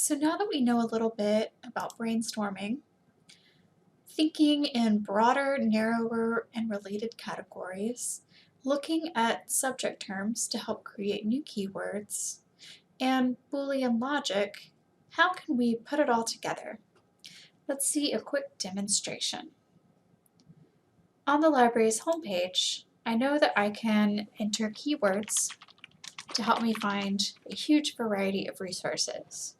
So now that we know a little bit about brainstorming, thinking in broader, narrower, and related categories, looking at subject terms to help create new keywords, and Boolean logic, how can we put it all together? Let's see a quick demonstration. On the library's homepage, I know that I can enter keywords to help me find a huge variety of resources.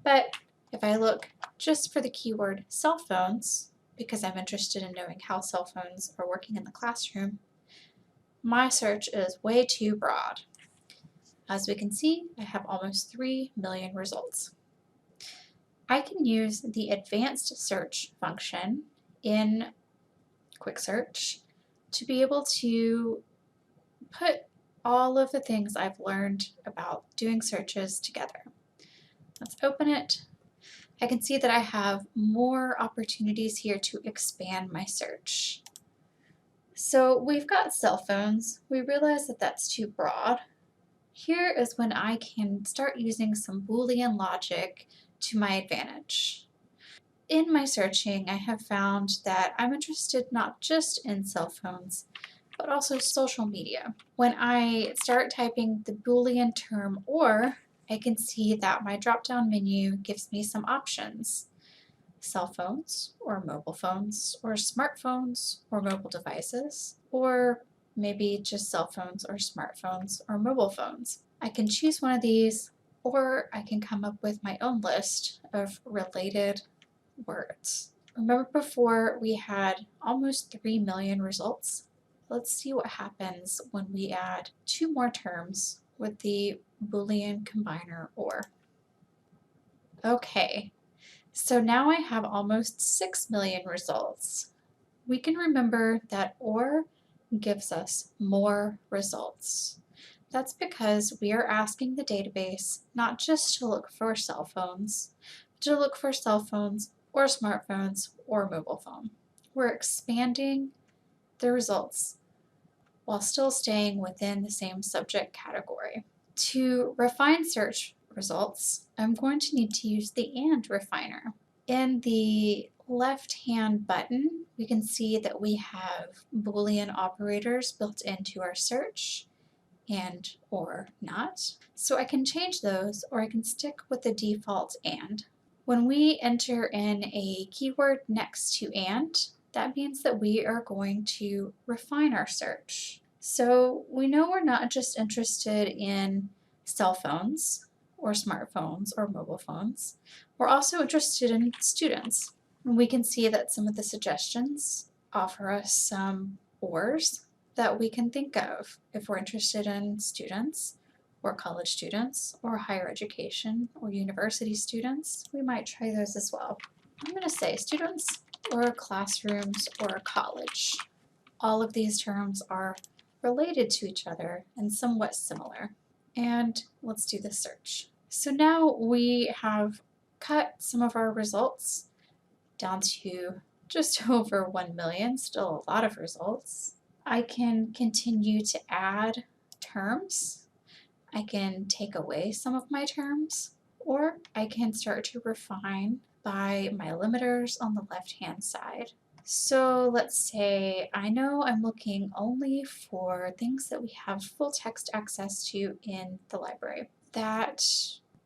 But if I look just for the keyword cell phones, because I'm interested in knowing how cell phones are working in the classroom, my search is way too broad. As we can see, I have almost 3 million results. I can use the advanced search function in Quick Search to be able to put all of the things I've learned about doing searches together. Let's open it. I can see that I have more opportunities here to expand my search. So we've got cell phones. We realize that that's too broad. Here is when I can start using some Boolean logic to my advantage. In my searching, I have found that I'm interested not just in cell phones, but also social media. When I start typing the Boolean term or, I can see that my drop-down menu gives me some options. Cell phones, or mobile phones, or smartphones, or mobile devices, or maybe just cell phones, or smartphones, or mobile phones. I can choose one of these, or I can come up with my own list of related words. Remember before we had almost 3 million results? Let's see what happens when we add 2 more terms with the Boolean combiner OR. Okay, so now I have almost 6 million results. We can remember that OR gives us more results. That's because we are asking the database not just to look for cell phones, but to look for cell phones or smartphones or mobile phone. We're expanding the results while still staying within the same subject category. To refine search results, I'm going to need to use the AND refiner. In the left-hand button, we can see that we have Boolean operators built into our search, and or not. So I can change those, or I can stick with the default AND. When we enter in a keyword next to AND, that means that we are going to refine our search. So we know we're not just interested in cell phones or smartphones or mobile phones. We're also interested in students. And we can see that some of the suggestions offer us some ORs that we can think of. If we're interested in students or college students or higher education or university students, we might try those as well. I'm going to say students or classrooms or college. All of these terms are related to each other and somewhat similar. And let's do the search. So now we have cut some of our results down to just over 1 million, still a lot of results. I can continue to add terms. I can take away some of my terms, or I can start to refine by my limiters on the left-hand side. So let's say I know I'm looking only for things that we have full text access to in the library. That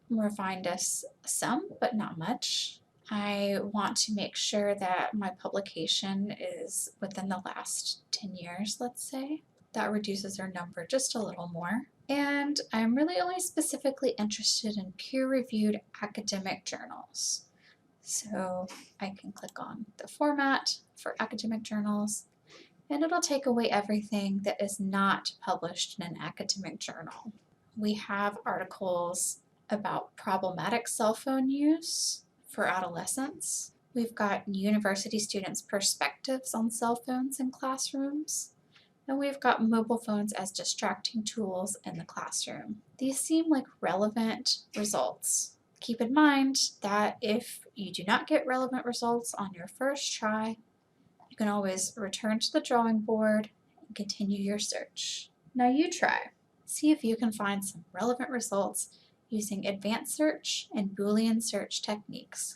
refined us some, but not much. I want to make sure that my publication is within the last 10 years, let's say. That reduces our number just a little more. And I'm really only specifically interested in peer-reviewed academic journals. So I can click on the format for academic journals, and it'll take away everything that is not published in an academic journal. We have articles about problematic cell phone use for adolescents. We've got university students' perspectives on cell phones in classrooms. And we've got mobile phones as distracting tools in the classroom. These seem like relevant results. Keep in mind that if you do not get relevant results on your first try, you can always return to the drawing board and continue your search. Now you try. See if you can find some relevant results using advanced search and Boolean search techniques.